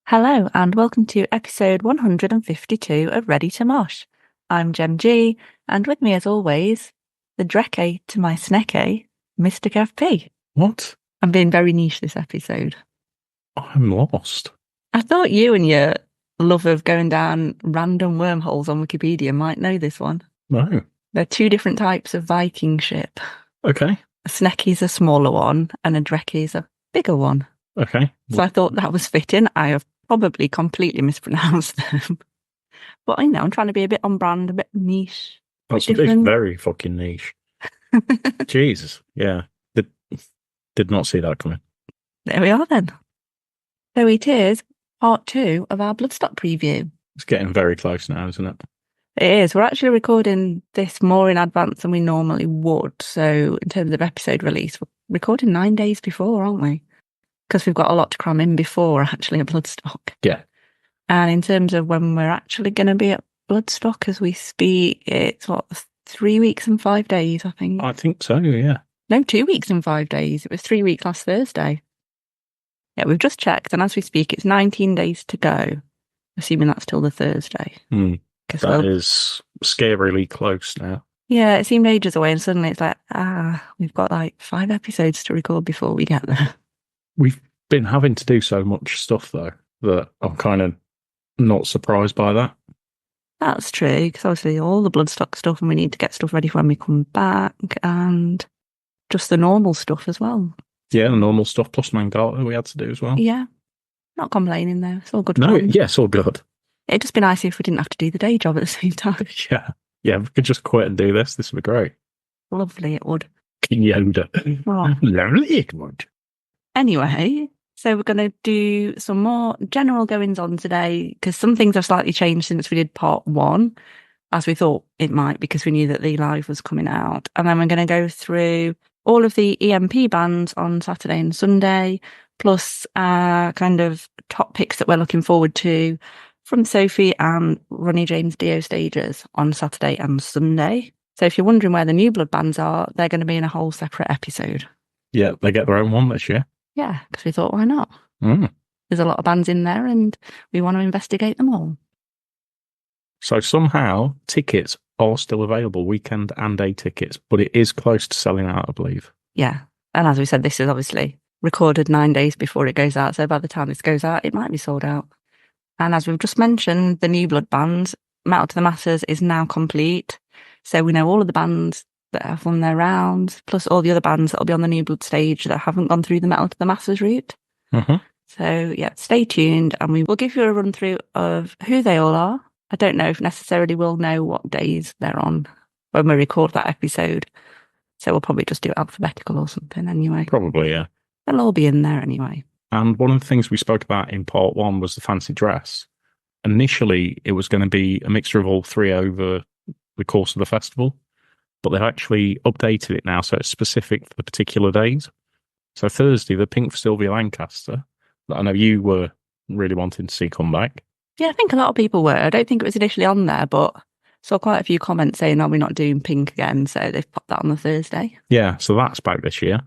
Hello, and welcome to episode 152 of Ready to Mosh. I'm Gem G, and with me, as always, the Dreke to my Sneke, Mr. Kev P. What? I'm being very niche this episode. I'm lost. I thought you and your love of going down random wormholes on Wikipedia might know this one. No. There are two different types of Viking ship. Okay. A Sneke is a smaller one, and a Dreke is a bigger one. Okay. So I thought that was fitting. I have probably completely mispronounced them. But I know I'm trying to be a bit on brand, a bit niche. That's different. very fucking niche. Jesus. Yeah. Did not see that coming. There we are then. So it is part 2 of our Bloodstock preview. It's getting very close now, isn't it? It is. We're actually recording this more in advance than we normally would. So in terms of episode release, we're recording 9 days before, aren't we? Because we've got a lot to cram in before actually a Bloodstock. Yeah. And in terms of when we're actually going to be at Bloodstock as we speak, it's 3 weeks and 5 days, I think. I think so, yeah. No, 2 weeks and 5 days. It was 3 weeks last Thursday. Yeah, we've just checked, and as we speak, it's 19 days to go, assuming that's till the Thursday. That is scarily close now. Yeah, it seemed ages away, and suddenly it's like, we've got like 5 episodes to record before we get there. We've been having to do so much stuff, though, that I'm kind of not surprised by that. That's true, because obviously all the Bloodstock stuff, and we need to get stuff ready for when we come back, and just the normal stuff as well. Yeah, the normal stuff plus Mangala we had to do as well. Yeah, not complaining though. It's all good. No, yeah, it's all good. It'd just be nice if we didn't have to do the day job at the same time. Yeah, we could just quit and do this. This would be great. Lovely, it would. King Yoda. Oh. Lovely, it would. Anyway, so we're going to do some more general goings on today, because some things have slightly changed since we did part 1, as we thought it might, because we knew that the live was coming out. And then we're going to go through all of the EMP bands on Saturday and Sunday, plus kind of top picks that we're looking forward to from Sophie and Ronnie James Dio stages on Saturday and Sunday. So if you're wondering where the New Blood bands are, they're going to be in a whole separate episode. Yeah, they get their own one this year. Yeah, because we thought, why not? There's a lot of bands in there and we want to investigate them all. So somehow tickets are still available, weekend and day tickets, but it is close to selling out, I believe. Yeah. And as we said, this is obviously recorded 9 days before it goes out. So by the time this goes out, it might be sold out. And as we've just mentioned, the New Blood bands, Metal to the Masses is now complete. So we know all of the bands that have won their rounds, plus all the other bands that will be on the New Blood stage that haven't gone through the Metal to the Masses route. So yeah, stay tuned and we will give you a run through of who they all are. I don't know if necessarily we'll know what days they're on when we record that episode. So we'll probably just do it alphabetical or something anyway. Probably, yeah. They'll all be in there anyway. And one of the things we spoke about in part 1 was the fancy dress. Initially, it was going to be a mixture of all 3 over the course of the festival, but they've actually updated it now so it's specific for the particular days. So Thursday, the Pink for Sylvia Lancaster, that I know you were really wanting to see come back. Yeah, I think a lot of people were. I don't think it was initially on there, but saw quite a few comments saying, we're not doing Pink again, so they've popped that on the Thursday. Yeah, so that's back this year.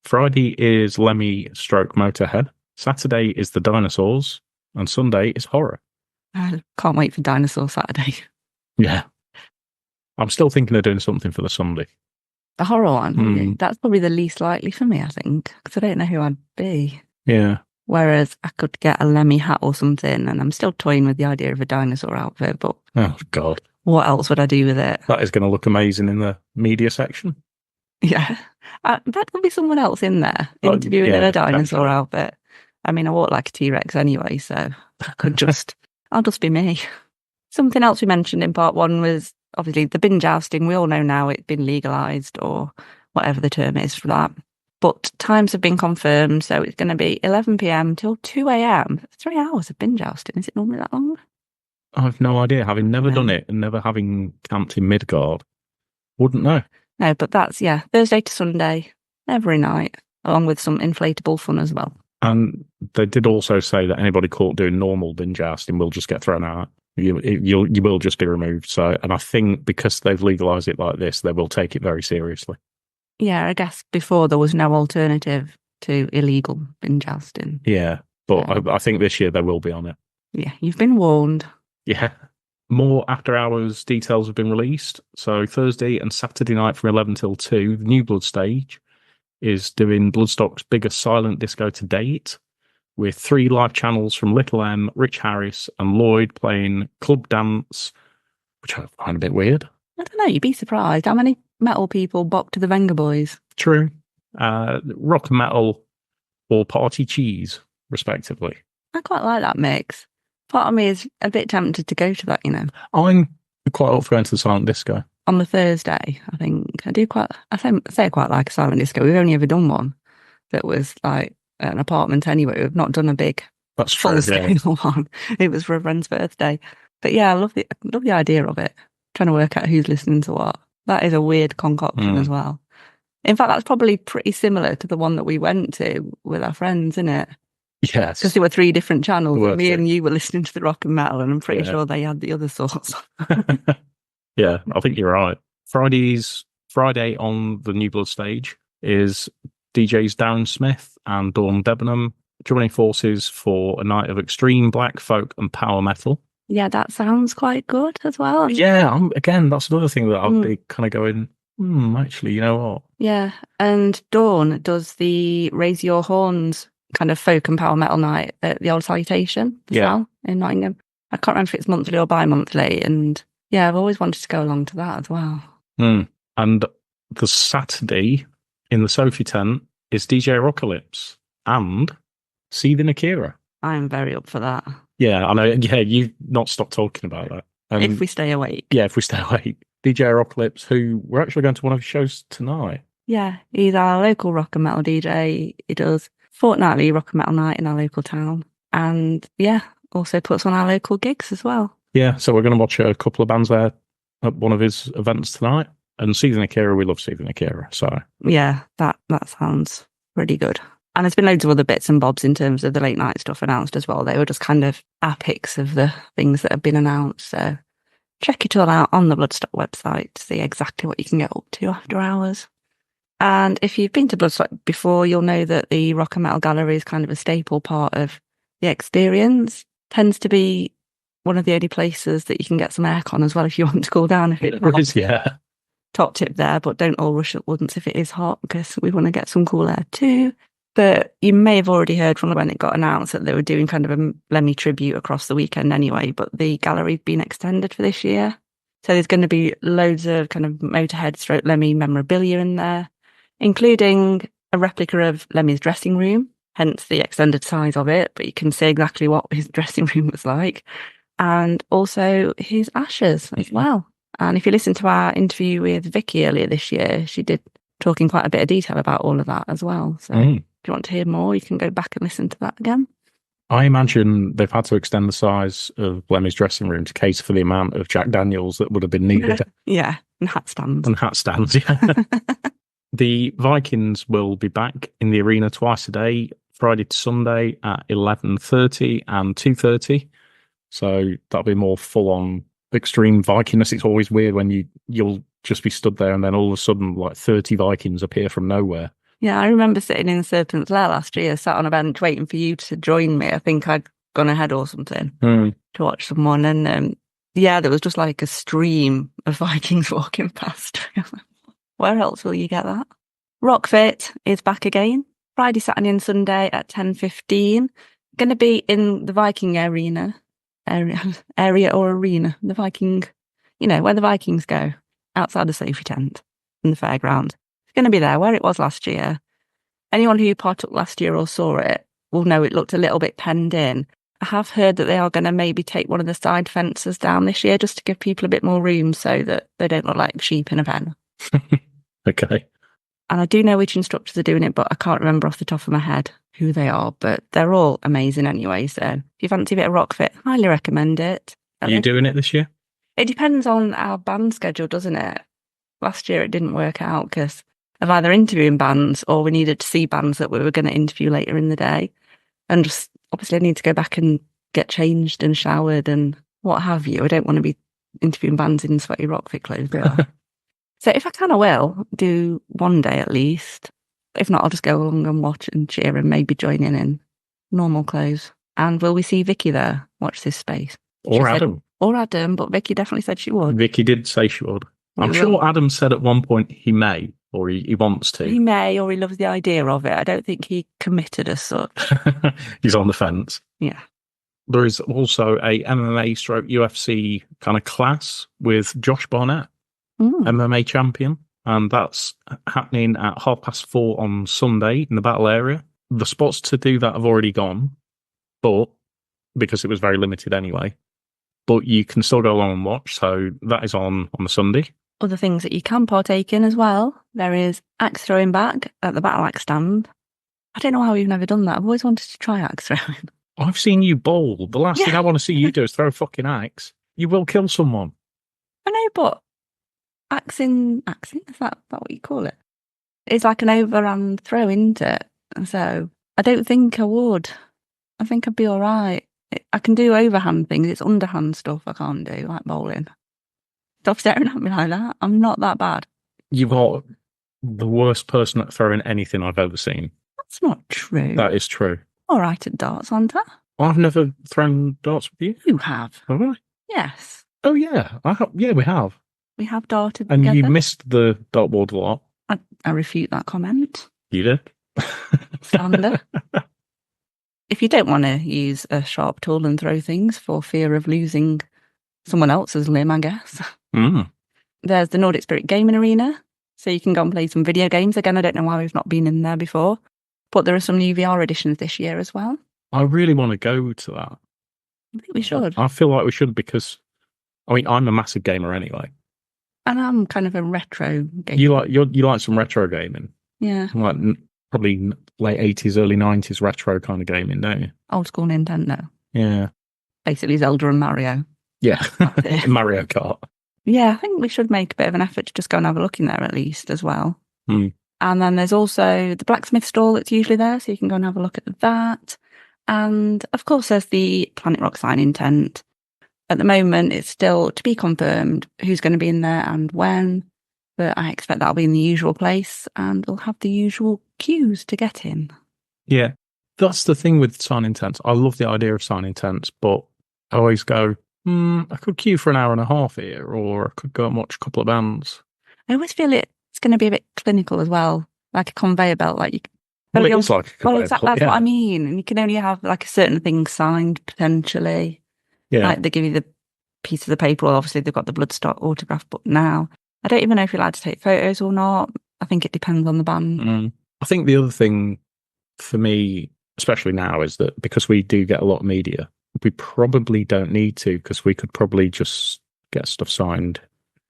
Friday is Lemmy stroke Motorhead. Saturday is the Dinosaurs. And Sunday is Horror. I can't wait for Dinosaur Saturday. Yeah. I'm still thinking of doing something for the Sunday. The Horror one? That's probably the least likely for me, I think, because I don't know who I'd be. Yeah. Whereas I could get a Lemmy hat or something, and I'm still toying with the idea of a dinosaur outfit, but... Oh, God. What else would I do with it? That is going to look amazing in the media section. Yeah. That could be someone else in there, interviewing in a dinosaur outfit. I mean, I walk like a T-Rex anyway, so I'll just be me. Something else we mentioned in part 1 was obviously the bin jousting. We all know now it's been legalised, or whatever the term is for that. But times have been confirmed, so it's going to be 11 p.m. till 2 a.m. 3 hours of bin jousting. Is it normally that long? I've no idea. Having never done it and never having camped in Midgard, wouldn't know. No, but that's, Thursday to Sunday, every night, along with some inflatable fun as well. And they did also say that anybody caught doing normal bin jousting will just get thrown out. You will just be removed. So, and I think because they've legalised it like this, they will take it very seriously. Yeah, I guess before there was no alternative to illegal bin jousting. Yeah. But I think this year they will be on it. Yeah, you've been warned. Yeah. More after hours details have been released. So Thursday and Saturday night from 11 till 2, the New Blood stage is doing Bloodstock's biggest silent disco to date, with 3 live channels from Little M, Rich Harris, and Lloyd playing club dance, which I find a bit weird. I don't know, you'd be surprised how many metal people bop to the Venga Boys. True. Rock and metal or party cheese, respectively. I quite like that mix. Part of me is a bit tempted to go to that, you know. I'm quite up for going to the silent disco. On the Thursday, I think I say I quite like a silent disco. We've only ever done one that was like an apartment anyway. We've not done a big full scale one. It was for a friend's birthday. But yeah, I love the idea of it. Trying to work out who's listening to what. That is a weird concoction as well. In fact, that's probably pretty similar to the one that we went to with our friends, isn't it? Yes. Because there were 3 different channels. Me and you were listening to the rock and metal, and I'm pretty sure they had the other sorts. Yeah, I think you're right. Friday on the New Blood stage is DJs Darren Smith and Dawn Debenham joining forces for a night of extreme black folk and power metal. Yeah, that sounds quite good as well. Yeah, again, that's another thing that I'll be kind of going, actually, you know what? Yeah, and Dawn does the Raise Your Horns kind of folk and power metal night at the Old Salutation as well in Nottingham. I can't remember if it's monthly or bi-monthly, and yeah, I've always wanted to go along to that as well. And the Saturday in the Sophie tent is DJ Rockalypse and Seething Akira. I'm very up for that. Yeah, I know. Yeah, you've not stopped talking about that. If we stay awake. Yeah, if we stay awake. DJ Rockalypse, who we're actually going to one of his shows tonight. Yeah, he's our local rock and metal DJ. He does fortnightly rock and metal night in our local town. And yeah, also puts on our local gigs as well. Yeah, so we're going to watch a couple of bands there at one of his events tonight. And Seething Akira, we love Seething Akira. So yeah, that sounds pretty good. And there's been loads of other bits and bobs in terms of the late night stuff announced as well. They were just kind of our picks of the things that have been announced. So check it all out on the Bloodstock website to see exactly what you can get up to after hours. And if you've been to Bloodstock before, you'll know that the Rock and Metal Gallery is kind of a staple part of the experience. Tends to be one of the only places that you can get some aircon as well if you want to cool down. If it's hot. Yeah. Top tip there, but don't all rush at once if it is hot, because we want to get some cool air too. But you may have already heard from when it got announced that they were doing kind of a Lemmy tribute across the weekend anyway, but the gallery's been extended for this year. So there's going to be loads of kind of Motorhead / Lemmy memorabilia in there, including a replica of Lemmy's dressing room, hence the extended size of it, but you can see exactly what his dressing room was like, and also his ashes as well. And if you listen to our interview with Vicky earlier this year, she did talk in quite a bit of detail about all of that as well. So if you want to hear more, you can go back and listen to that again. I imagine they've had to extend the size of Lemmy's dressing room to cater for the amount of Jack Daniels that would have been needed. Yeah, and hat stands. Yeah. The Vikings will be back in the arena twice a day, Friday to Sunday at 11:30 and 2:30. So that'll be more full-on extreme Vikingness. It's always weird when you'll just be stood there and then all of a sudden like 30 Vikings appear from nowhere. Yeah, I remember sitting in the Serpent's Lair last year, sat on a bench waiting for you to join me. I think I'd gone ahead or something to watch someone. And yeah, there was just like a stream of Vikings walking past. Where else will you get that? Rockfit is back again, Friday, Saturday and Sunday at 10:15. Going to be in the Viking area or arena. The Viking, where the Vikings go, outside the Sophie tent in the fairground. It's going to be there where it was last year. Anyone who partook last year or saw it will know it looked a little bit penned in. I have heard that they are going to maybe take one of the side fences down this year just to give people a bit more room so that they don't look like sheep in a pen. Okay. And I do know which instructors are doing it, but I can't remember off the top of my head who they are. But they're all amazing anyway. So if you fancy a bit of Rockfit, highly recommend it. Are you doing it this year? It depends on our band schedule, doesn't it? Last year it didn't work out because of either interviewing bands or we needed to see bands that we were going to interview later in the day. And just obviously I need to go back and get changed and showered and what have you. I don't want to be interviewing bands in sweaty Rockfit clothes. So if I can, I will do one day at least. If not, I'll just go along and watch and cheer and maybe join in normal clothes. And will we see Vicky there? Watch this space. Or Adam. Or Adam, but Vicky definitely said she would. Vicky did say she would. I'm sure Adam said at one point he may, or he wants to. He may, or he loves the idea of it. I don't think he committed as such. He's on the fence. Yeah. There is also a MMA / UFC kind of class with Josh Barnett, MMA champion. And that's happening at 4:30 on Sunday in the battle area. The spots to do that have already gone, but because it was very limited anyway. But you can still go along and watch. So that is on the Sunday. Other things that you can partake in as well. There is axe throwing back at the battle axe stand. I don't know how we've never done that. I've always wanted to try axe throwing. I've seen you bowl. The last thing I want to see you do is throw a fucking axe. You will kill someone. I know, but axing, is that what you call it? It's like an overhand throw, isn't it? So I don't think I would. I think I'd be all right. I can do overhand things. It's underhand stuff I can't do, like bowling. Stop staring at me like that. I'm not that bad. You've got the worst person at throwing anything I've ever seen. That's not true. That is true. All right at darts, aren't I? I've never thrown darts with you. You have. Have I? Yes. Oh, yeah. Yeah, we have. We have darted and together. You missed the dartboard a lot. I refute that comment. You did? Slander. If you don't want to use a sharp tool and throw things for fear of losing someone else's limb, I guess. There's the Nordic Spirit Gaming Arena, so you can go and play some video games. Again, I don't know why we've not been in there before, but there are some new VR editions this year as well. I really want to go to that. I think we should. I feel like we should because, I mean, I'm a massive gamer anyway. And I'm kind of a retro gamer. You like some retro gaming? Yeah. Like probably late 80s, early 90s retro kind of gaming, don't you? Old school Nintendo. Yeah. Basically Zelda and Mario. Yeah. Mario Kart. Yeah, I think we should make a bit of an effort to just go and have a look in there at least as well. And then there's also the blacksmith stall that's usually there, so you can go and have a look at that. And of course, there's the Planet Rock signing tent. At the moment, it's still to be confirmed who's going to be in there and when, but I expect that'll be in the usual place and we'll have the usual queues to get in. Yeah, that's the thing with signing tents. I love the idea of signing tents, but I always go, I could queue for an hour and a half here, or I could go and watch a couple of bands. I always feel it's going to be a bit clinical as well, like a conveyor belt. Like you. Well, it is like a conveyor exactly. belt, That's what I mean. And you can only have like a certain thing signed potentially. Yeah. Like they give you the piece of the paper. Well, obviously they've got the Bloodstock autograph book now. I don't even know if you're allowed to take photos or not. I think it depends on the band. I think the other thing for me, especially now, is that because we do get a lot of media, we probably don't need to because we could probably just get stuff signed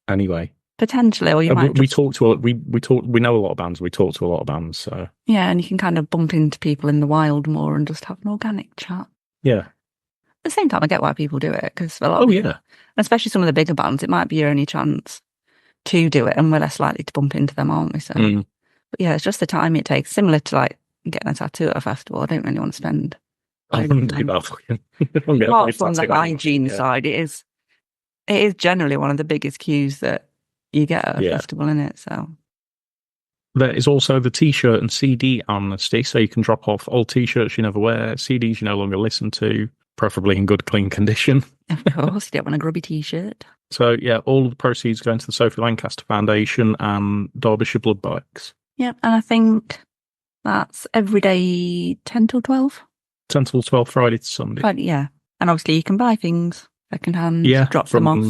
anyway. Potentially, or you might. We know a lot of bands. We talk to a lot of bands, so yeah, and you can kind of bump into people in the wild more and just have an organic chat. Yeah. At the same time, I get why people do it because a lot of people, especially some of the bigger bands, it might be your only chance to do it, and we're less likely to bump into them, aren't we? So, but yeah, it's just the time it takes. Similar to like getting a tattoo at a festival. I don't really want to spend. I wouldn't do that for you. Apart from the hygiene side, it is generally one of the biggest queues that you get at a festival, isn't it? So there is also the T-shirt and CD amnesty, so you can drop off old T-shirts you never wear, CDs you no longer listen to, preferably in good, clean condition. Of course, you don't want a grubby T-shirt. So yeah, all of the proceeds go into the Sophie Lancaster Foundation and Derbyshire Blood Bikes. Yep, and I think that's every day 10 till 12. 10 till 12, Friday to Sunday. But yeah, and obviously you can buy things second hand, drop them off.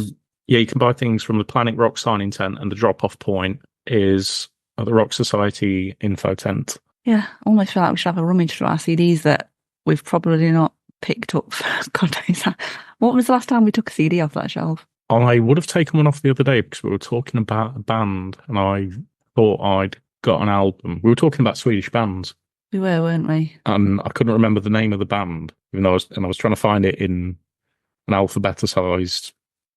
Yeah, you can buy things from the Planet Rock signing tent, and the drop-off point is at the Rock Society info tent. Yeah, almost feel like we should have a rummage through our CDs that we've probably not picked up. God knows that. What was the last time we took a CD off that shelf? I would have taken one off the other day because we were talking about a band, and I thought I'd got an album. We were talking about Swedish bands. We were, weren't we? And I couldn't remember the name of the band, even though I was trying to find it in an alphabet-sized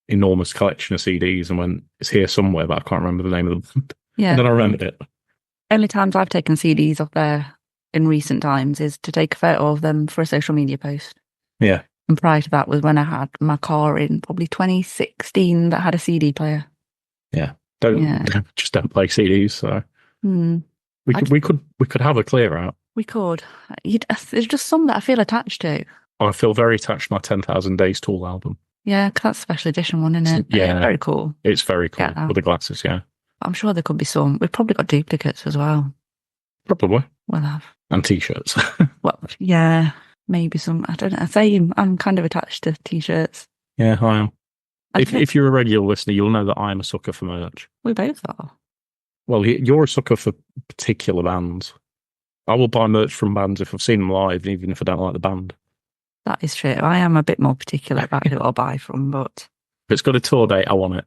enormous collection of CDs and went, it's here somewhere, but I can't remember the name of them. Yeah. And then I remembered it. Only times I've taken CDs off there in recent times is to take a photo of them for a social media post. Yeah. And prior to that was when I had my car in probably 2016 that had a CD player. Yeah. Just don't play CDs. So We could have a clear out. We could. There's just some that I feel attached to. I feel very attached to my 10,000 Days Tool album. Yeah, 'cause that's a special edition one, isn't it? Yeah. Very cool. It's very cool Get that. with the glasses, yeah. I'm sure there could be some. We've probably got duplicates as well. Probably. We'll have. And t-shirts. Well, yeah, maybe some. I don't know. I'm kind of attached to t-shirts. Yeah, I am. I If, think if you're a regular listener, you'll know that I'm a sucker for merch. we both are. Well, you're a sucker for particular bands. I will buy merch from bands if I've seen them live, even if I don't like the band. That is true. I am a bit more particular about who I'll buy from, but If it's got a tour date, I want it.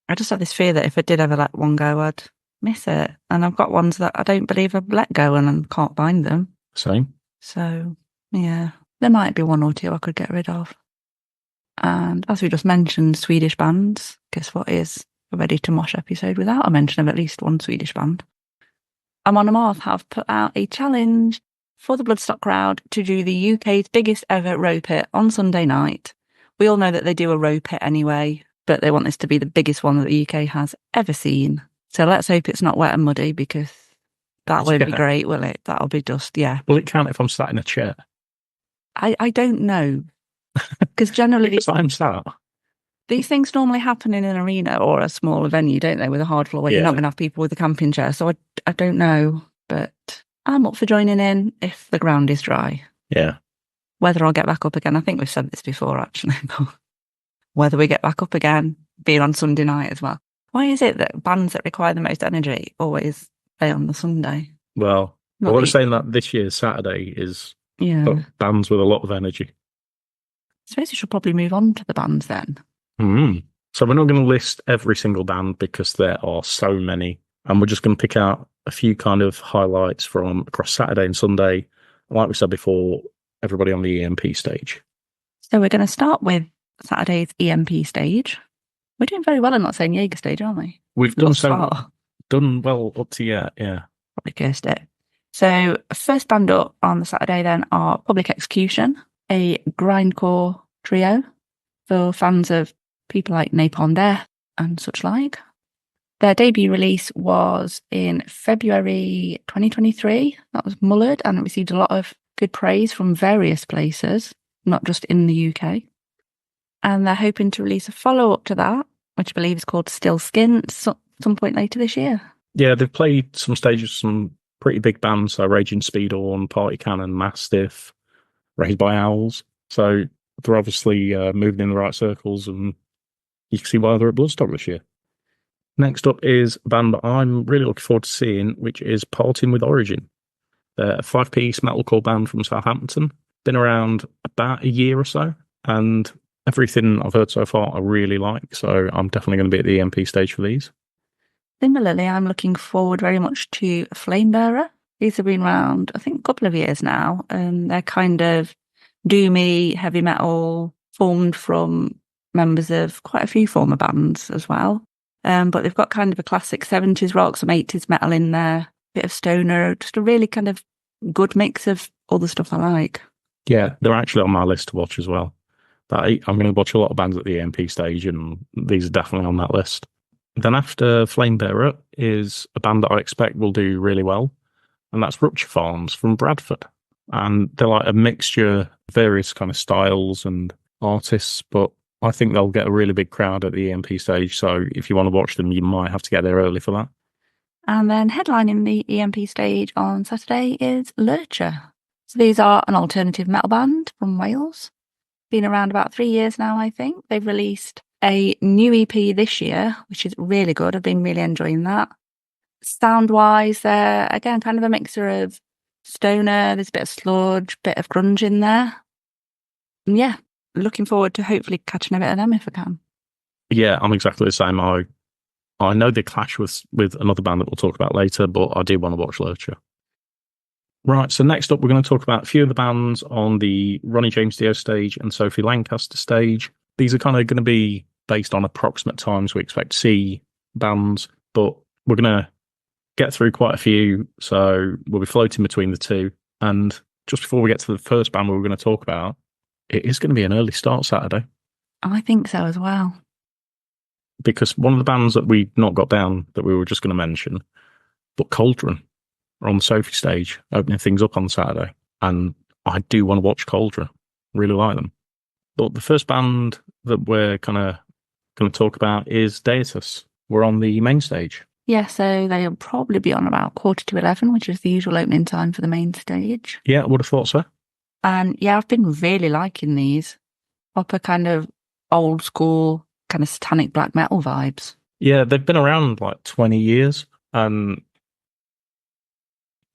I just have this fear that if I did ever let one go, I'd miss it. And I've got ones that I don't believe I've let go and I can't find them. Same. So, yeah, there might be one or two I could get rid of. And as we just mentioned, Swedish bands. Guess what is a Ready to Mosh episode without a mention of at least one Swedish band? Amon Amarth have put out a challenge for the Bloodstock crowd to do the UK's biggest ever row pit on Sunday night. We all know that they do a row pit anyway, but they want this to be the biggest one that the UK has ever seen. So let's hope it's not wet and muddy, because that won't be great, will it? That'll be just, yeah. Well, it can't if I'm sat in a chair. I don't know. Because generally, Because I'm sat. these things normally happen in an arena or a smaller venue, don't they, with a hard floor where you're not going to have people with a camping chair. So I don't know, but I'm up for joining in if the ground is dry. Yeah. Whether I'll get back up again, I think we've said this before, actually. Whether we get back up again, being on Sunday night as well. Why is it that bands that require the most energy always play on the Sunday? Well, I want to say that this year's Saturday is bands with a lot of energy. I suppose we should probably move on to the bands then. So we're not going to list every single band because there are so many. And we're just going to pick out a few kind of highlights from across Saturday and Sunday. Like we said before, everybody on the EMP stage. So we're going to start with Saturday's EMP stage. We're doing very well in not saying Jaeger stage, aren't we? We've done well up to yet, yeah. Probably cursed it. So first band up on the Saturday then are Public Execution, a grindcore trio for fans of people like Napalm Death and such like. Their debut release was in February 2023. That was Mullered, and it received a lot of good praise from various places, not just in the UK. And they're hoping to release a follow-up to that, which I believe is called Still Skin, some point later this year. Yeah, they've played some stages, some pretty big bands, so Raging Speedhorn, Party Cannon, Mastiff, Raised by Owls. So they're obviously moving in the right circles, and you can see why they're at Bloodstock this year. Next up is a band that I'm really looking forward to seeing, which is Parting with Origin. They're a 5-piece metalcore band from Southampton. Been around about a year or so, and everything I've heard so far I really like, so I'm definitely going to be at the EMP stage for these. Similarly, I'm looking forward very much to Flamebearer. These have been around, I think, a couple of years now, and they're kind of doomy, heavy metal, formed from members of quite a few former bands as well. But they've got kind of a classic 70s rock, some 80s metal in there, bit of stoner, just a really kind of good mix of all the stuff I like. Yeah, they're actually on my list to watch as well. I'm going to watch a lot of bands at the EMP stage, and these are definitely on that list. Then after Flamebearer is a band that I expect will do really well, and that's Rupture Farms from Bradford. And they're like a mixture of various kind of styles and artists, but I think they'll get a really big crowd at the EMP stage, so if you want to watch them, you might have to get there early for that. And then headlining the EMP stage on Saturday is Lurcher. So these are an alternative metal band from Wales. Been around about 3 years now, I think. They've released a new EP this year, which is really good. I've been really enjoying that. Sound-wise, they're, again, kind of a mixture of stoner, there's a bit of sludge, bit of grunge in there. And yeah, looking forward to hopefully catching a bit of them if I can. Yeah, I'm exactly the same. I know they clash with another band that we'll talk about later, but I do want to watch Lurcher. Right, so next up, we're going to talk about a few of the bands on the Ronnie James Dio stage and Sophie Lancaster stage. These are kind of going to be based on approximate times we expect to see bands, but we're going to get through quite a few, so we'll be floating between the two. And just before we get to the first band we're going to talk about, it is going to be an early start Saturday. I think so as well. Because one of the bands that we've not got down that we were just going to mention, but Cauldron. are on the Sophie stage, opening things up on Saturday. And I do want to watch Cauldre. Really like them. But the first band that we're kind of going to talk about is Deatus. We're on the main stage. Yeah, so they'll probably be on about 11:15, which is the usual opening time for the main stage. Yeah, I would have thought so. And yeah, I've been really liking these. Proper kind of old school, kind of satanic black metal vibes. Yeah, they've been around like 20 years. And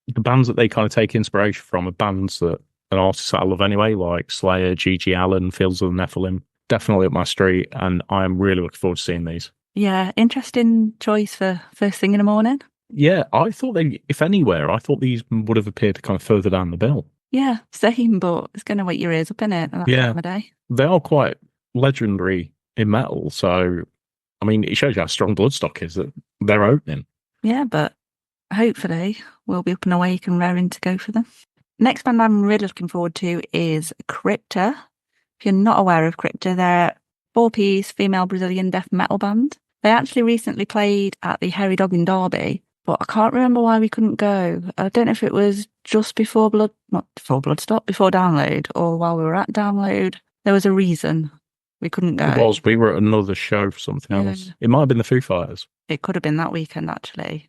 the bands that they kind of take inspiration from are bands that an artist that I love anyway, like Slayer, G.G. Allen, Fields of the Nephilim. Definitely up my street. And I'm really looking forward to seeing these. Yeah, interesting choice for first thing in the morning. Yeah, I thought they, if anywhere, I thought these would have appeared kind of further down the bill. Yeah, same, but it's going to wake your ears up, innit? That Yeah. time of day. They are quite legendary in metal. So, I mean, it shows you how strong Bloodstock is that they're opening. Yeah, but hopefully we'll be up and awake and raring to go for them. Next band I'm really looking forward to is Crypta. If you're not aware of Crypta, they're a 4-piece female Brazilian death metal band. They actually recently played at the Hairy Dog in Derby, but I can't remember why we couldn't go. I don't know if it was just before Bloodstock, before Download, or while we were at Download. There was a reason we couldn't go. It was. We were at another show for something else. It might have been the Foo Fighters. It could have been that weekend, actually.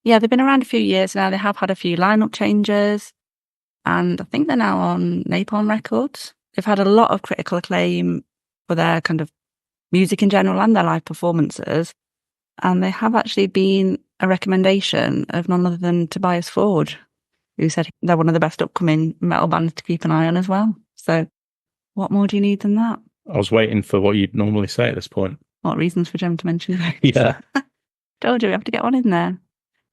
Yeah, they've been around a few years now. They have had a few lineup changes, and I think they're now on Napalm Records. They've had a lot of critical acclaim for their kind of music in general and their live performances. And they have actually been a recommendation of none other than Tobias Ford, who said they're one of the best upcoming metal bands to keep an eye on as well. So what more do you need than that? I was waiting for what you'd normally say at this point. What reasons for Jem to mention those? Yeah. Told you we have to get one in there.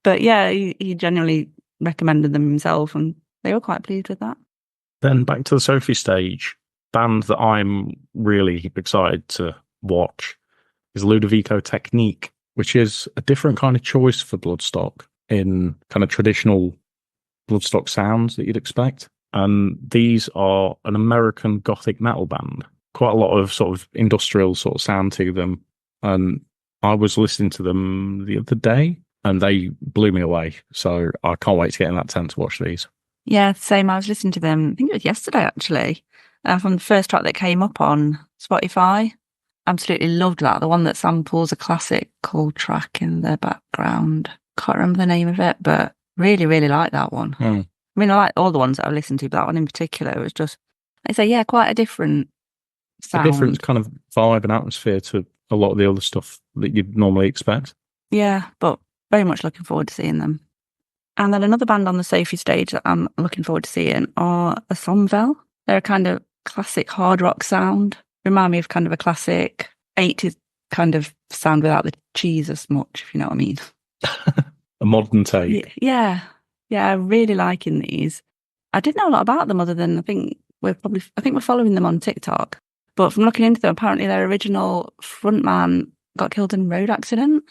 But yeah, he genuinely recommended them himself, and they were quite pleased with that. Then back to the Sophie stage. Band that I'm really excited to watch is Ludovico Technique, which is a different kind of choice for Bloodstock in kind of traditional Bloodstock sounds that you'd expect. And these are an American gothic metal band. Quite a lot of sort of industrial sort of sound to them. And I was listening to them the other day and they blew me away. So I can't wait to get in that tent to watch these. Yeah, same. I was listening to them, I think it was yesterday actually, from the first track that came up on Spotify. Absolutely loved that. The one that samples a classic Cold track in the background. Can't remember the name of it, but really, really like that one. I mean, I like all the ones that I've listened to, but that one in particular was just, I say, yeah, quite a different sound. A different kind of vibe and atmosphere to a lot of the other stuff that you'd normally expect. Yeah, but very much looking forward to seeing them. And then another band on the Sophie stage that I'm looking forward to seeing are Asomvel. They're a kind of classic hard rock sound. Remind me of kind of a classic 80s kind of sound without the cheese as much, if you know what I mean. A modern take. Yeah, really liking these. I didn't know a lot about them other than I think we're following them on TikTok. But from looking into them, apparently their original frontman got killed in a road accident.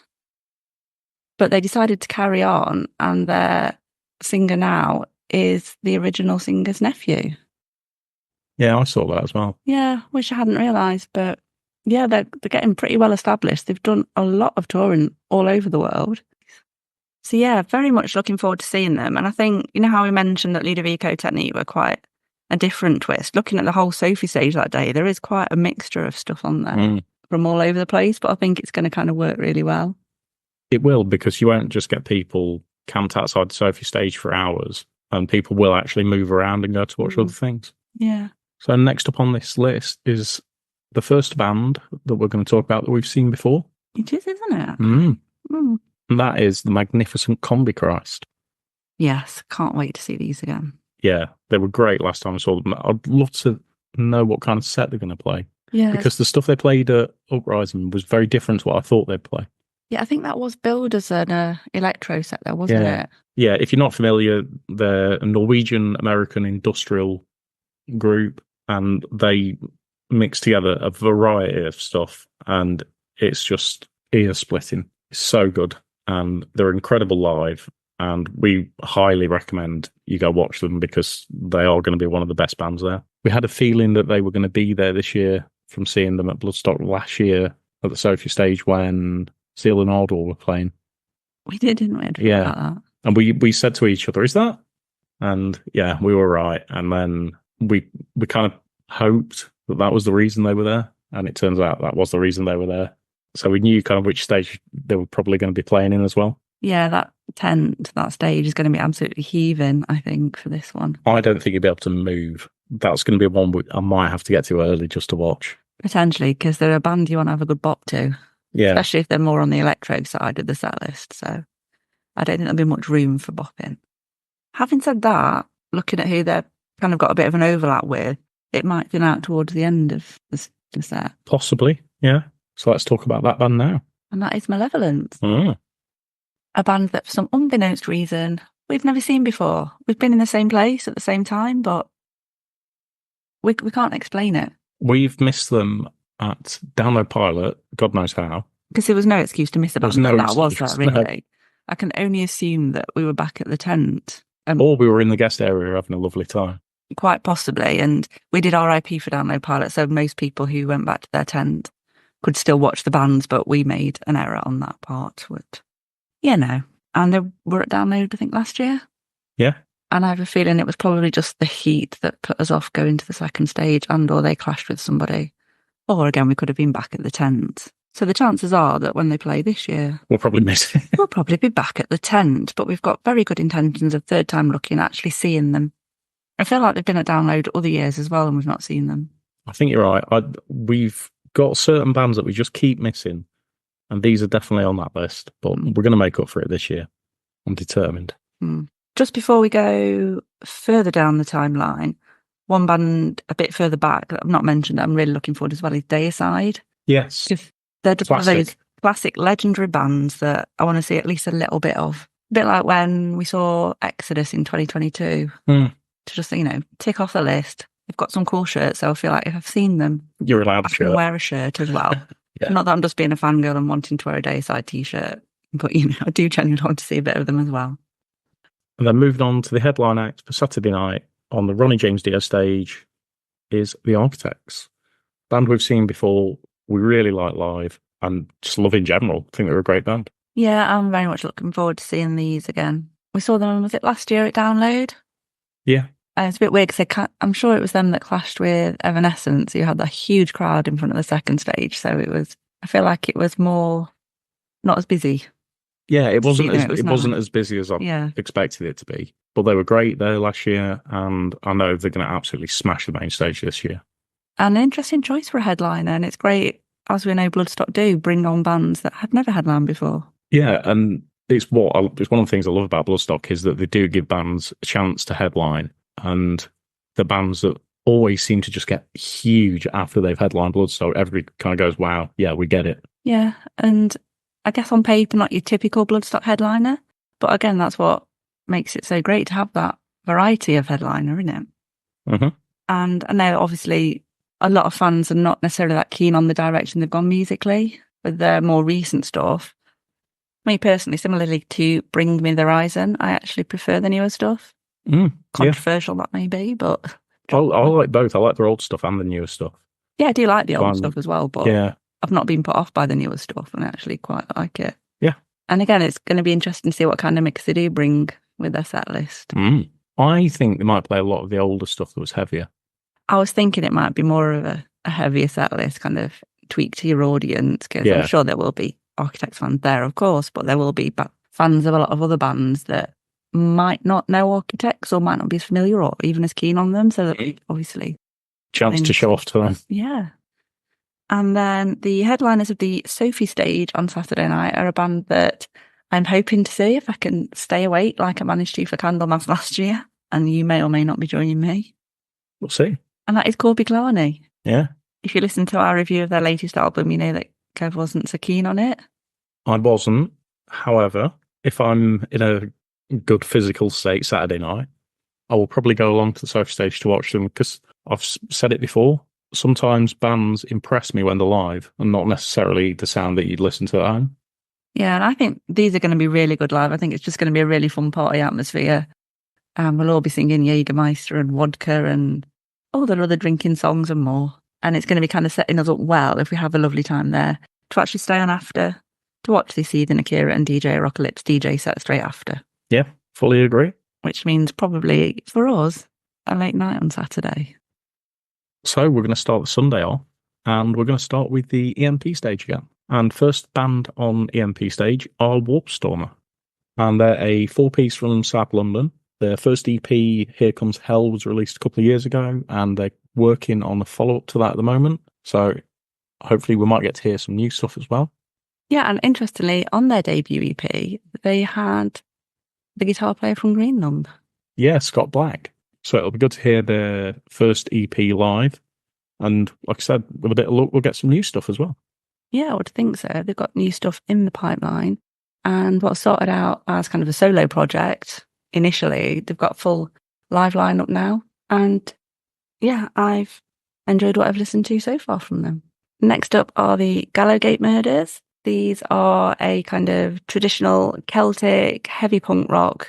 But they decided to carry on, and their singer now is the original singer's nephew. Yeah, I saw that as well. Yeah, which I hadn't realised, but yeah, they're getting pretty well established. They've done a lot of touring all over the world. So yeah, very much looking forward to seeing them. And I think, you know how we mentioned that Ludovico Technique were quite a different twist. Looking at the whole Sophie stage that day, there is quite a mixture of stuff on there from all over the place, but I think it's going to kind of work really well. It will, because you won't just get people camped outside the Sophie stage for hours, and people will actually move around and go to watch other things. Yeah. So next up on this list is the first band that we're going to talk about that we've seen before. It is, isn't it? And that is the Magnificent Combi Christ. Yes, can't wait to see these again. Yeah, they were great last time I saw them. I'd love to know what kind of set they're going to play. Yeah. Because the stuff they played at Uprising was very different to what I thought they'd play. Yeah, I think that was billed as an electro set there, wasn't it? Yeah, if you're not familiar, they're a Norwegian-American industrial group, and they mix together a variety of stuff, and it's just ear-splitting. It's so good, and they're incredible live, and we highly recommend you go watch them because they are going to be one of the best bands there. We had a feeling that they were going to be there this year from seeing them at Bloodstock last year at the Sophie stage when Seal and Ardor were playing. We did, didn't we? I forgot about that. And we said to each other, "Is that?" And yeah, we were right. And then we kind of hoped that was the reason they were there, and it turns out that was the reason they were there. So we knew kind of which stage they were probably going to be playing in as well. Yeah, that tent, that stage is going to be absolutely heaving, I think, for this one. I don't think you'll be able to move. That's going to be one I might have to get to early just to watch. Potentially, because they're a band you want to have a good bop to. Yeah. Especially if they're more on the electro side of the set list. So I don't think there'll be much room for bopping. Having said that, looking at who they've kind of got a bit of an overlap with, it might thin out towards the end of the set. Possibly, yeah. So let's talk about that band now. And that is Malevolence. A band that, for some unbeknownst reason, we've never seen before. We've been in the same place at the same time, but we can't explain it. We've missed them at Download Pilot, God knows how. Because there was no excuse to miss a band like that, was there, really? No. I can only assume that we were back at the tent. Or we were in the guest area having a lovely time. Quite possibly. And we did RIP for Download Pilot, so most people who went back to their tent could still watch the bands, but we made an error on that part. And they were at Download, I think, last year. Yeah. And I have a feeling it was probably just the heat that put us off going to the second stage, and or they clashed with somebody. Or again, we could have been back at the tent. So the chances are that when they play this year, we'll probably miss it. We'll probably be back at the tent, but we've got very good intentions of third time looking, actually seeing them. I feel like they've been at Download other years as well, and we've not seen them. I think you're right. We've got certain bands that we just keep missing, and these are definitely on that list, but we're going to make up for it this year. I'm determined. Just before we go further down the timeline, one band a bit further back that I've not mentioned that I'm really looking forward as well is Deicide. Yes. They're just one of those classic legendary bands that I want to see at least a little bit of. A bit like when we saw Exodus in 2022. To just, tick off the list. They've got some cool shirts, so I feel like if I've seen them, you're allowed to wear a shirt as well. Yeah. Not that I'm just being a fangirl and wanting to wear a Deicide t-shirt, but I do genuinely want to see a bit of them as well. And then moving on to the headline act for Saturday night on the Ronnie James Dio stage is The Architects. Band we've seen before, we really like live and just love in general. I think they're a great band. Yeah, I'm very much looking forward to seeing these again. We saw them, was it last year at Download? Yeah. It's a bit weird because I'm sure it was them that clashed with Evanescence, who had that huge crowd in front of the second stage. So I feel like it was more, not as busy. Yeah, it wasn't as busy as I expected it to be. But they were great there last year, and I know they're going to absolutely smash the main stage this year. An interesting choice for a headliner, and it's great, as we know Bloodstock do, bring on bands that have never headlined before. Yeah, and it's one of the things I love about Bloodstock is that they do give bands a chance to headline, and the bands that always seem to just get huge after they've headlined Bloodstock, everybody kind of goes, wow, yeah, we get it. Yeah, and I guess on paper, not your typical Bloodstock headliner, but again, that's what makes it so great to have that variety of headliner, isn't it? Mm-hmm. And I know, obviously, a lot of fans are not necessarily that keen on the direction they've gone musically with their more recent stuff. Me personally, similarly to Bring Me the Horizon, I actually prefer the newer stuff. Controversial that may be, but I like both. I like their old stuff and the newer stuff. Yeah, I do like the old stuff as well, but yeah. I've not been put off by the newer stuff and I actually quite like it. Yeah. And again, it's going to be interesting to see what kind of mix they do bring with their set list. I think they might play a lot of the older stuff that was heavier. I was thinking it might be more of a heavier set list, kind of tweak to your audience, because I'm sure there will be Architects fans there, of course, but there will be fans of a lot of other bands that might not know Architects or might not be as familiar or even as keen on them. So that obviously chance to show off to them. Yeah. And then the headliners of the Sophie stage on Saturday night are a band that I'm hoping to see if I can stay awake like I managed to for Candlemass last year. And you may or may not be joining me. We'll see. And that is Corby Clarney. Yeah. If you listen to our review of their latest album, you know that Kev wasn't so keen on it. I wasn't. However, if I'm in a good physical state Saturday night, I will probably go along to the Sophie stage to watch them because I've said it before. Sometimes bands impress me when they're live and not necessarily the sound that you'd listen to at home. Yeah, and I think these are going to be really good live. I think it's just going to be a really fun party atmosphere. And we'll all be singing Jägermeister and vodka and all the other drinking songs and more. And it's going to be kind of setting us up well if we have a lovely time there to actually stay on after to watch the Seethan Akira and DJ Rockalypse DJ set straight after. Yeah, fully agree. Which means probably, for us, a late night on Saturday. So we're going to start the Sunday off, and we're going to start with the EMP stage again. And first band on EMP stage are Warpstormer. And they're a 4-piece from South London. Their first EP, Here Comes Hell, was released a couple of years ago, and they're working on a follow-up to that at the moment. So hopefully we might get to hear some new stuff as well. Yeah, and interestingly, on their debut EP, they had the guitar player from Greenland. Yeah, Scott Black. So it'll be good to hear their first EP live. And like I said, with a bit of luck, we'll get some new stuff as well. Yeah, I would think so. They've got new stuff in the pipeline. And what started out as kind of a solo project initially, they've got full live lineup now. And yeah, I've enjoyed what I've listened to so far from them. Next up are the Gallowgate Murders. These are a kind of traditional Celtic heavy punk rock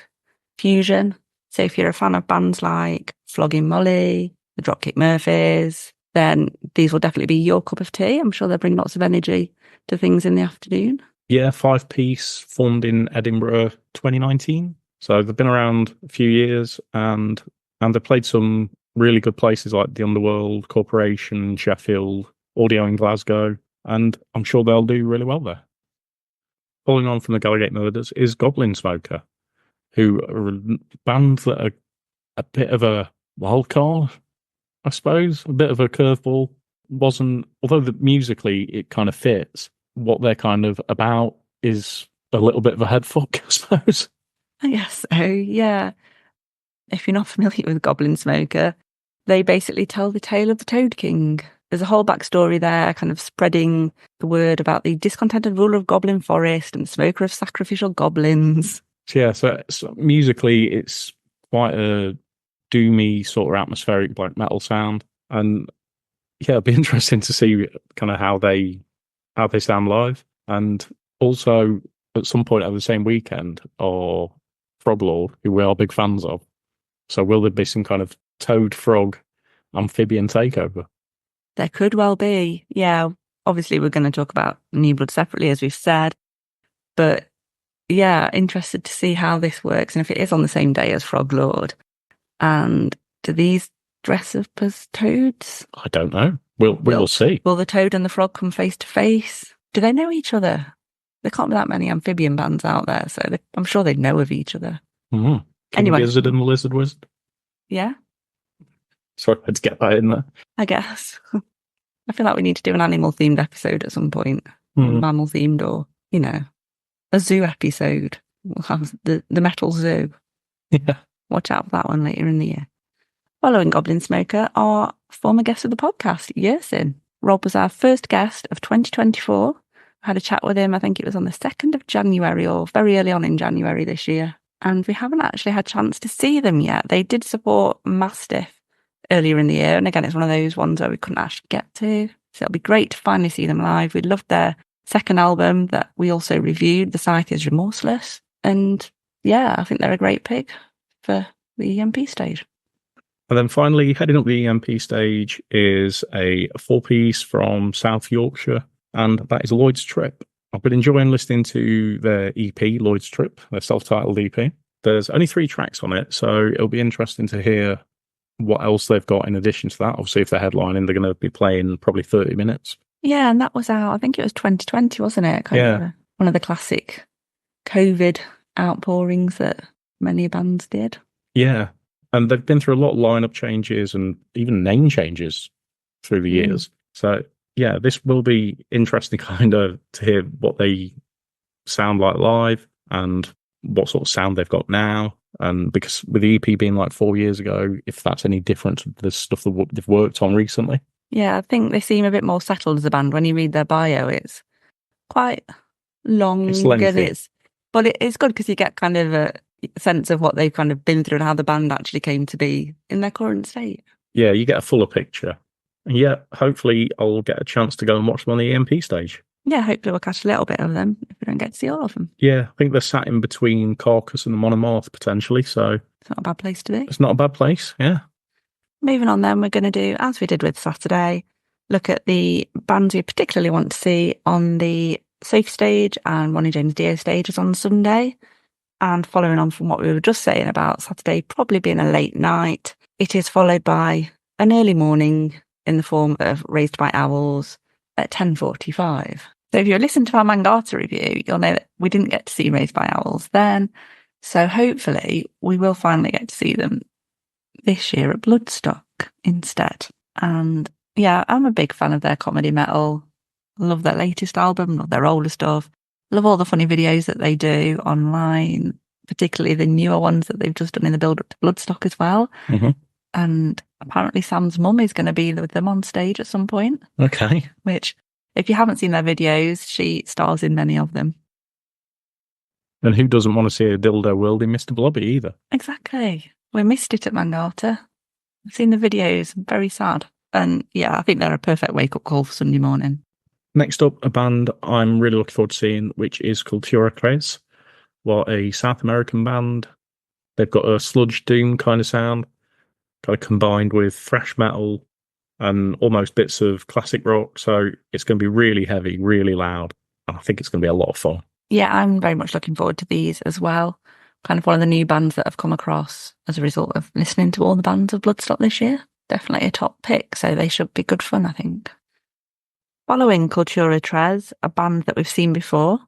fusion. So if you're a fan of bands like Flogging Molly, the Dropkick Murphys, then these will definitely be your cup of tea. I'm sure they'll bring lots of energy to things in the afternoon. Yeah, 5-piece, formed in Edinburgh 2019. So they've been around a few years, and they've played some really good places like the Underworld, Corporation, Sheffield, Audio in Glasgow, and I'm sure they'll do really well there. Following on from the Gallowgate Murders is Goblin Smoker, who are a band that are a bit of a wild card, I suppose, a bit of a curveball. Although musically it kind of fits, what they're kind of about is a little bit of a head fuck, I suppose. I guess so, yeah. If you're not familiar with Goblin Smoker, they basically tell the tale of the Toad King. There's a whole backstory there, kind of spreading the word about the discontented ruler of Goblin Forest and the smoker of sacrificial goblins. Yeah, so musically it's quite a doomy sort of atmospheric black metal sound, and yeah, it'd be interesting to see kind of how they sound live. And also at some point over the same weekend are Froglord, who we are big fans of. So will there be some kind of toad frog amphibian takeover? There could well be. Yeah, obviously we're going to talk about New Blood separately, as we've said, but yeah, interested to see how this works and if it is on the same day as Froglord. And do these dress up as toads? I don't know. We'll see. Will the toad and the frog come face to face? Do they know each other? There can't be that many amphibian bands out there, so I'm sure they know of each other. Mm-hmm. Anyway. Lizard and the Lizard Wizard? Yeah. Sorry, I had to get that in there. I guess. I feel like we need to do an animal-themed episode at some point. Mm. Mammal-themed or, a zoo episode. We'll have the metal zoo. Yeah. Watch out for that one later in the year. Following Goblin Smoker are former guests of the podcast, Yersin. Rob was our first guest of 2024. I had a chat with him, I think it was on the 2nd of January or very early on in January this year. And we haven't actually had a chance to see them yet. They did support Mastiff earlier in the year. And again, it's one of those ones where we couldn't actually get to. So it'll be great to finally see them live. We loved their second album that we also reviewed, The Scythe is Remorseless. And yeah, I think they're a great pick for the EMP stage. And then finally, heading up the EMP stage is a 4-piece from South Yorkshire, and that is Lloyd's Trip. I've been enjoying listening to their EP, Lloyd's Trip, their self-titled EP. There's only 3 tracks on it, so it'll be interesting to hear what else they've got in addition to that. Obviously, if they're headlining, they're going to be playing probably 30 minutes. Yeah, and that was out, I think it was 2020, wasn't it? One of the classic COVID outpourings that many bands did. Yeah, and they've been through a lot of lineup changes and even name changes through the years. So yeah, this will be interesting kind of to hear what they sound like live and what sort of sound they've got now. And because with the EP being like 4 years ago, if that's any different to the stuff that they've worked on recently. Yeah, I think they seem a bit more settled as a band. When you read their bio, it's quite long. It's lengthy. But it's good because you get kind of a sense of what they've kind of been through and how the band actually came to be in their current state. Yeah, you get a fuller picture. And yeah, hopefully I'll get a chance to go and watch them on the EMP stage. Yeah, hopefully we'll catch a little bit of them if we don't get to see all of them. Yeah, I think they're sat in between Carcass and the Monomorph potentially, so it's not a bad place to be. It's not a bad place, yeah. Moving on then, we're going to do, as we did with Saturday, look at the bands we particularly want to see on the Sophie stage and Ronnie James Dio stage is on Sunday. And following on from what we were just saying about Saturday probably being a late night, it is followed by an early morning in the form of Raised by Owls at 10:45. So if you listen to our Mangata review, you'll know that we didn't get to see Raised by Owls then. So hopefully we will finally get to see them this year at Bloodstock instead. And yeah, I'm a big fan of their comedy metal. Love their latest album, love their older stuff. Love all the funny videos that they do online, particularly the newer ones that they've just done in the build up to Bloodstock as well. Mm-hmm. And apparently Sam's mum is going to be with them on stage at some point. Okay. Which, if you haven't seen their videos, she stars in many of them. And who doesn't want to see a dildo wielding Mr. Blobby either? Exactly. We missed it at Mangata. I've seen the videos. I'm very sad. And yeah, I think they're a perfect wake-up call for Sunday morning. Next up, a band I'm really looking forward to seeing, which is Cultura Crez. What a South American band. They've got a sludge doom kind of sound, kind of combined with thrash metal and almost bits of classic rock. So it's going to be really heavy, really loud. And I think it's going to be a lot of fun. Yeah, I'm very much looking forward to these as well. Kind of one of the new bands that I've come across as a result of listening to all the bands of Bloodstock this year. Definitely a top pick, so they should be good fun, I think. Following Cultura Trez, a band that we've seen before,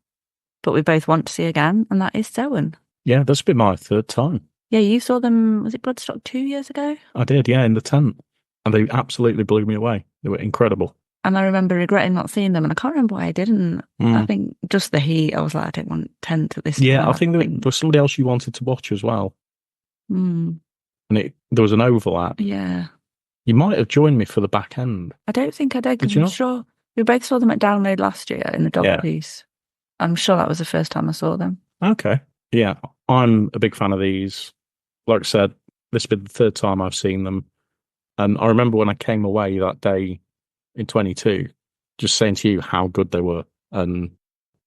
but we both want to see again, and that is Sowen. Yeah, that's been my third time. Yeah, you saw them, was it Bloodstock 2 years ago? I did, yeah, in the tent. And they absolutely blew me away. They were incredible. And I remember regretting not seeing them, and I can't remember why I didn't. I think just the heat, I was like, I don't want tent at this Yeah, time. I think there was somebody else you wanted to watch as well. Mm. And there was an overlap. Yeah. You might have joined me for the back end. I don't think I did, Did because you I'm not? sure we both saw them at Download last year in the dog piece. I'm sure that was the first time I saw them. Okay. Yeah, I'm a big fan of these. Like I said, this has been the third time I've seen them. And I remember when I came away that day in 22, just saying to you how good they were. And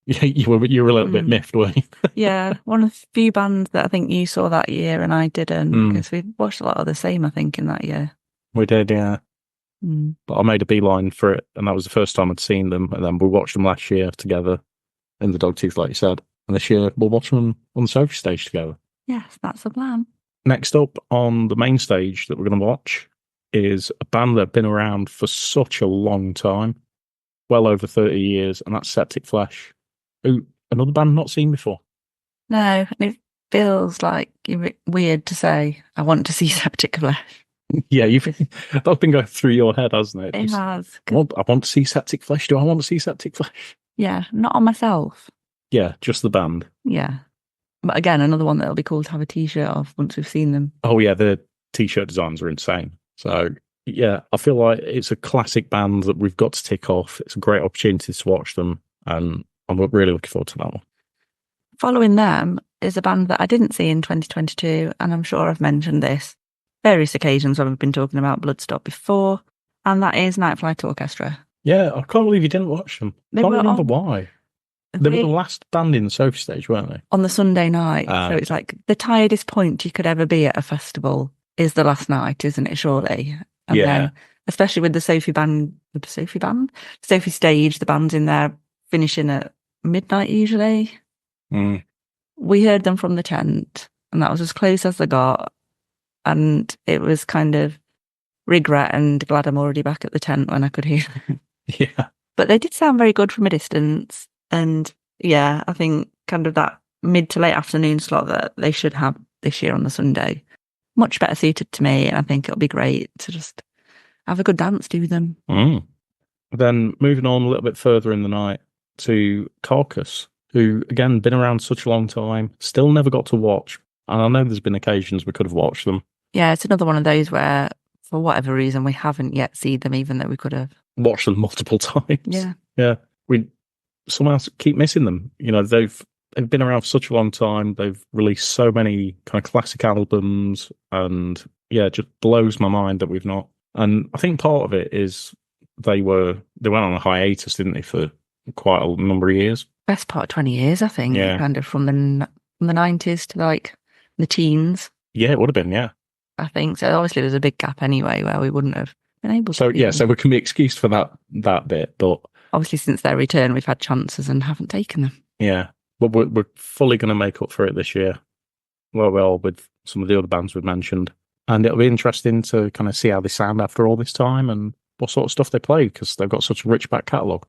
you were a little bit miffed, weren't you? Yeah, one of the few bands that I think you saw that year and I didn't, because we watched a lot of the same, I think, in that year. We did, yeah. But I made a beeline for it, and that was the first time I'd seen them. And then we watched them last year together in the Dogtooth, like you said. And this year we'll watch them on the Sophie stage together. Yes, that's the plan. Next up on the main stage that we're going to watch is a band that have been around for such a long time, well over 30 years, and that's Septic Flesh. Who, another band not seen before. No, it feels like weird to say, I want to see Septic Flesh. Yeah, that's been going through your head, hasn't it? It has. I want to see Septic Flesh. Do I want to see Septic Flesh? Yeah, not on myself. Yeah, just the band. Yeah. But again, another one that'll be cool to have a t-shirt of once we've seen them. Oh yeah, the t-shirt designs are insane. So yeah, I feel like it's a classic band that we've got to tick off. It's a great opportunity to watch them, and I'm really looking forward to that one. Following them is a band that I didn't see in 2022, and I'm sure I've mentioned this various occasions when we've been talking about Bloodstock before, and that is Night Flight Orchestra. Yeah, I can't believe you didn't watch them. I can't remember why. They were the last band in the Sophie stage, weren't they? On the Sunday night. So it's like the tiredest point you could ever be at a festival is the last night, isn't it, surely? And then, especially with the Sophie stage, the band's in there finishing at midnight usually. We heard them from the tent, and that was as close as they got. And it was kind of regret and glad I'm already back at the tent when I could hear them. Yeah. But they did sound very good from a distance. And yeah, I think kind of that mid to late afternoon slot that they should have this year on the Sunday, much better suited to me. And I think it'll be great to just have a good dance to them. Then moving on a little bit further in the night to Carcass, who, again, been around such a long time, still never got to watch. And I know there's been occasions we could have watched them. Yeah, it's another one of those where, for whatever reason, we haven't yet seen them, even though we could have. Watched them multiple times. Yeah. We somehow keep missing them. You know, they've been around for such a long time. They've released so many kind of classic albums, and yeah, it just blows my mind that we've not. And I think part of it is they went on a hiatus, didn't they, for quite a number of years. Best part of 20 years, I think. Yeah. Kind of from the 90s to like the teens. Yeah, it would have been, yeah. I think so. Obviously, there's a big gap anyway where we wouldn't have been able to. So yeah, so we can be excused for that bit, but obviously since their return, we've had chances and haven't taken them. Yeah. But we're fully going to make up for it this year. Well, with some of the other bands we've mentioned. And it'll be interesting to kind of see how they sound after all this time and what sort of stuff they play, because they've got such a rich back catalogue.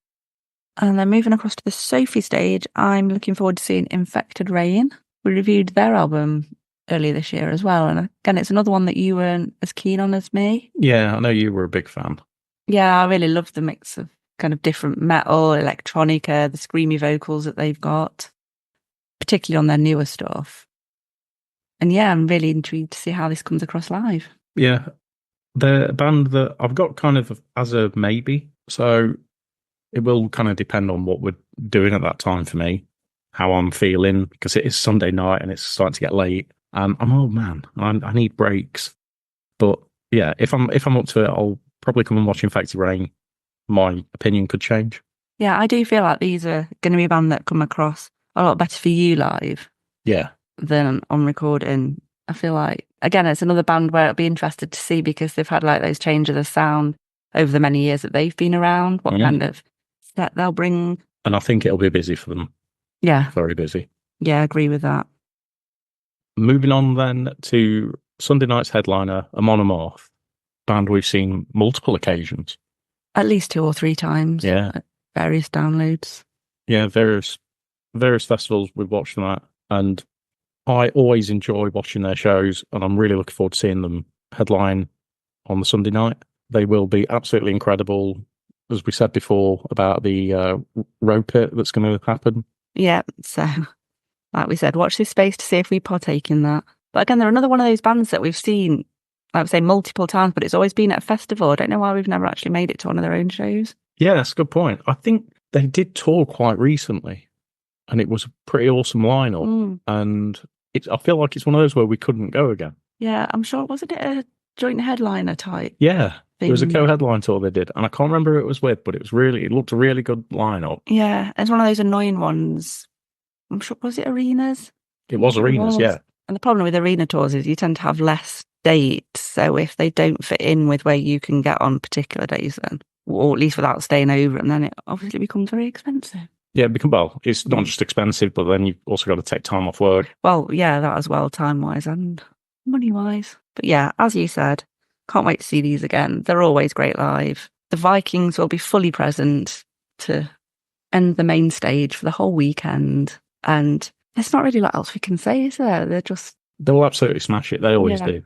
And then moving across to the Sophie stage, I'm looking forward to seeing Infected Rain. We reviewed their album earlier this year as well. And again, it's another one that you weren't as keen on as me. Yeah, I know you were a big fan. Yeah, I really love the mix of kind of different metal, electronica, the screamy vocals that they've got, particularly on their newer stuff. And yeah, I'm really intrigued to see how this comes across live. Yeah, they're a band that I've got kind of as a maybe. So it will kind of depend on what we're doing at that time for me, how I'm feeling, because it is Sunday night and it's starting to get late. I'm an old man. I need breaks. But yeah, if I'm up to it, I'll probably come and watch Infected Rain. My opinion could change. Yeah, I do feel like these are going to be a band that come across a lot better for you live. Yeah. Than on recording. I feel like, again, it's another band where I'll be interested to see, because they've had like those changes of sound over the many years that they've been around, what kind of set they'll bring. And I think it'll be busy for them. Yeah. Very busy. Yeah, I agree with that. Moving on then to Sunday night's headliner, a monomorph band we've seen multiple occasions. At least 2 or 3 times. Yeah. At various downloads. Yeah, various festivals we've watched them at. And I always enjoy watching their shows, and I'm really looking forward to seeing them headline on the Sunday night. They will be absolutely incredible, as we said before, about the road pit that's going to happen. Yeah, so like we said, watch this space to see if we partake in that. But again, they're another one of those bands that we've seen, I would say, multiple times, but it's always been at a festival. I don't know why we've never actually made it to one of their own shows. Yeah, that's a good point. I think they did tour quite recently, and it was a pretty awesome lineup. And I feel like it's one of those where we couldn't go again. Yeah, I'm sure. Wasn't it a joint headliner type? Yeah, thing? It was a co-headline tour they did, and I can't remember who it was with, but it looked a really good lineup. Yeah, it's one of those annoying ones. I'm sure, was it Arenas? It was Arenas, yeah. And the problem with arena tours is you tend to have less dates, so if they don't fit in with where you can get on particular days, then, or at least without staying over, and then it obviously becomes very expensive. Yeah, it's not just expensive, but then you've also got to take time off work. Well, yeah, that as well, time-wise and money-wise. But yeah, as you said, can't wait to see these again. They're always great live. The Vikings will be fully present to end the main stage for the whole weekend. And there's not really a lot else we can say, is there? They'll absolutely smash it. They always do.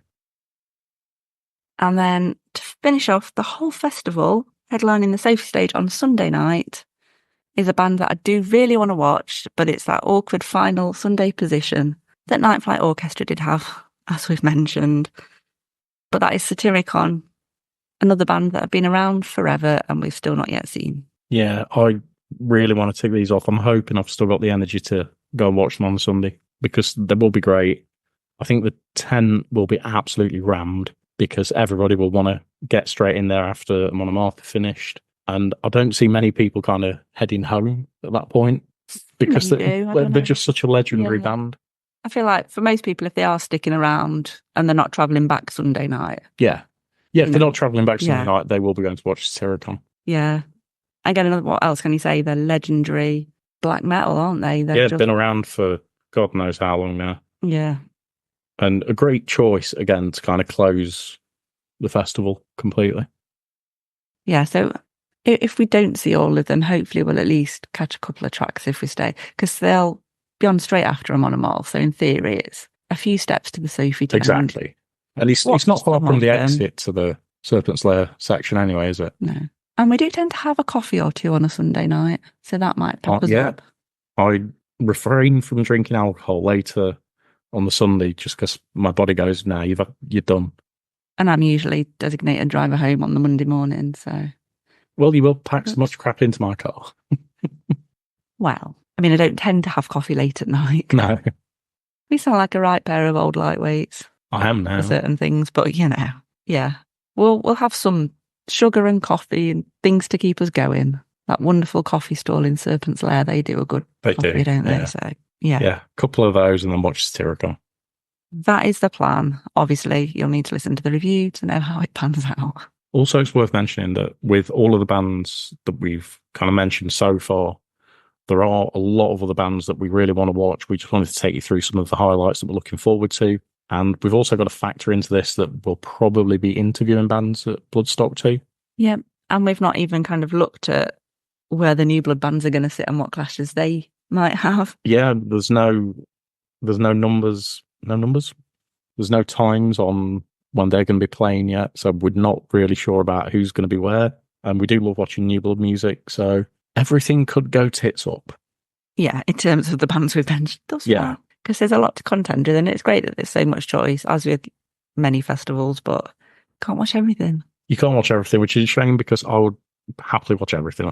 And then to finish off the whole festival, headlining the Sophie stage on Sunday night, is a band that I do really want to watch, but it's that awkward final Sunday position that Night Flight Orchestra did have, as we've mentioned. But that is Satyricon, another band that have been around forever and we've still not yet seen. Yeah, I really want to tick these off. I'm hoping I've still got the energy to go and watch them on the Sunday, because they will be great. I think the 10 will be absolutely rammed, because everybody will want to get straight in there after Monomartha finished. And I don't see many people kind of heading home at that point, because they're just such a legendary band. I feel like for most people, if they are sticking around and they're not travelling back Sunday night. Yeah. Yeah, if they're not travelling back Sunday night, they will be going to watch Satyricon. Yeah. Again, what else can you say? They're legendary black metal, aren't they? They've been around for God knows how long now. Yeah. And a great choice, again, to kind of close the festival completely. Yeah, so if we don't see all of them, hopefully we'll at least catch a couple of tracks if we stay, because they'll be on straight after a monomorph. So in theory, it's a few steps to the Sophie tent. Exactly. And it's not far from the exit to the Serpent's Lair section anyway, is it? No. And we do tend to have a coffee or two on a Sunday night, so that might pep us up. I refrain from drinking alcohol later on the Sunday just because my body goes, nah, you're done. And I'm usually designated driver home on the Monday morning, so... Well, you will pack so much crap into my car. Well, I mean, I don't tend to have coffee late at night. No. We sound like a right pair of old lightweights. I am now. For certain things, but yeah. We'll have some sugar and coffee and things to keep us going. That wonderful coffee stall in Serpent's Lair, they do a good coffee, don't they? So, yeah. Yeah, a couple of those and then watch Satyricon. That is the plan. Obviously, you'll need to listen to the review to know how it pans out. Also, it's worth mentioning that with all of the bands that we've kind of mentioned so far, there are a lot of other bands that we really want to watch. We just wanted to take you through some of the highlights that we're looking forward to. And we've also got to factor into this that we'll probably be interviewing bands at Bloodstock too. Yeah. And we've not even kind of looked at where the New Blood bands are going to sit and what clashes they might have. Yeah, there's no numbers. There's no times on when they're going to be playing yet. So we're not really sure about who's going to be where. And we do love watching New Blood music. So everything could go tits up. Yeah, in terms of the bands we've mentioned thus far. Because there's a lot to contend with, and it's great that there's so much choice, as with many festivals, but can't watch everything. You can't watch everything, which is a shame because I would happily watch everything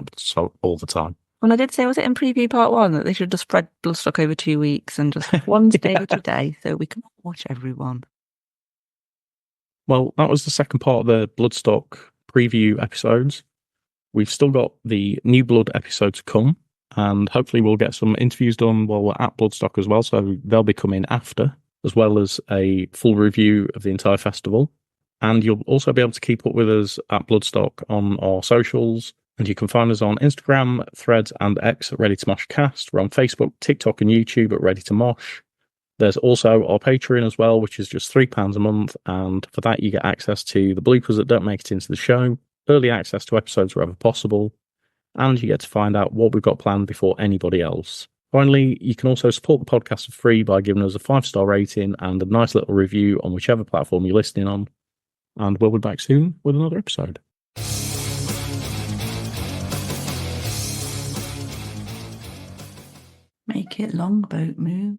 all the time. Well, I did say, was it in preview part 1 that they should just spread Bloodstock over 2 weeks and just one stage a day so we can watch everyone? Well, that was the second part of the Bloodstock preview episodes. We've still got the New Blood episode to come, and hopefully we'll get some interviews done while we're at Bloodstock as well, so they'll be coming after, as well as a full review of the entire festival. And you'll also be able to keep up with us at Bloodstock on our socials, and you can find us on Instagram, Threads, and X at Ready to Mosh Cast. We're on Facebook, TikTok, and YouTube at Ready to Mosh. There's also our Patreon as well, which is just £3 a month, and for that you get access to the bloopers that don't make it into the show, early access to episodes wherever possible, and you get to find out what we've got planned before anybody else. Finally, you can also support the podcast for free by giving us a 5-star rating and a nice little review on whichever platform you're listening on, and we'll be back soon with another episode. Make it longboat move.